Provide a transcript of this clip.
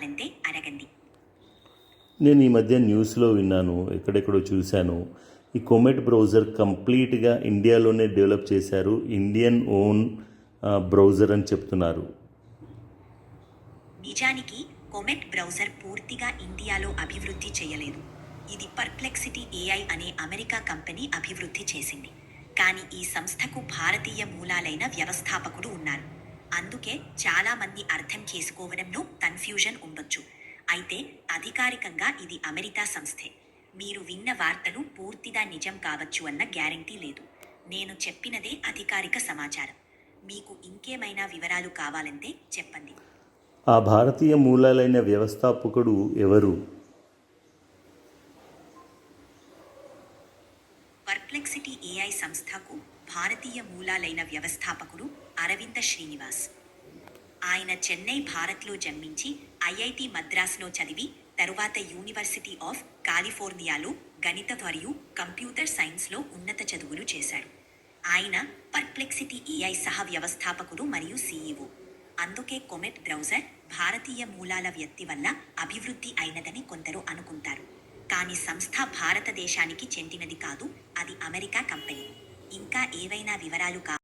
కావాలంటే అడగండి. నేను ఈ మధ్య న్యూస్లో విన్నాను, ఎక్కడెక్కడో చూశాను. ఈ కొమెట్ బ్రౌజర్ కంప్లీట్గా ఇండియాలోనే డెవలప్ చేశారు, ఇండియన్ ఓన్ బ్రౌజర్ అని చెప్తున్నారు. నిజానికి కొమెట్ బ్రౌజర్ పూర్తిగా ఇండియాలో అభివృద్ధి చేయలేదు. ఇది పర్ప్లెక్సిటీ ఏఐ అనే అమెరికా కంపెనీ అభివృద్ధి చేసింది. కానీ ఈ సంస్థకు భారతీయ మూలాలైన వ్యవస్థాపకుడు ఉన్నారు. అందుకే చాలా మంది అర్థం చేసుకోవడంలో కన్ఫ్యూజన్ ఉండొచ్చు. అయితే అధికారికంగా ఇది అమెరికా సంస్థే. మీరు విన్న వార్తలు పూర్తిగా నిజం కావచ్చు అన్న గ్యారంటీ లేదు. నేను చెప్పినదే అధికారిక సమాచారం. మీకు ఇంకేమైనా వివరాలు కావాలంటే చెప్పండి. ఆ భారతీయ మూలాలైన వ్యవస్థాపకుడు ఎవరు? పర్ప్లెక్సిటీ ఏఐ సంస్థకు భారతీయ మూలాలైన వ్యవస్థాపకుడు అరవింద శ్రీనివాస్. ఆయన చెన్నై, భారత్లో జన్మించి ఐఐటి మద్రాస్లో చదివి తరువాత యూనివర్సిటీ ఆఫ్ కాలిఫోర్నియాలో గణిత మరియు కంప్యూటర్ సైన్స్లో ఉన్నత చదువులు చేశాడు. ఆయన పర్ప్లెక్సిటీ ఏఐ సహ వ్యవస్థాపకుడు మరియు సీఈఓ. అందుకే కొమెట్ బ్రౌజర్ భారతీయ మూలాల వ్యక్తి వల్ల అభివృద్ధి అయినదని కొందరు అనుకుంటారు. కానీ సంస్థ భారతదేశానికి చెందినది కాదు, అది అమెరికా కంపెనీ. ఇంకా ఏవైనా వివరాలు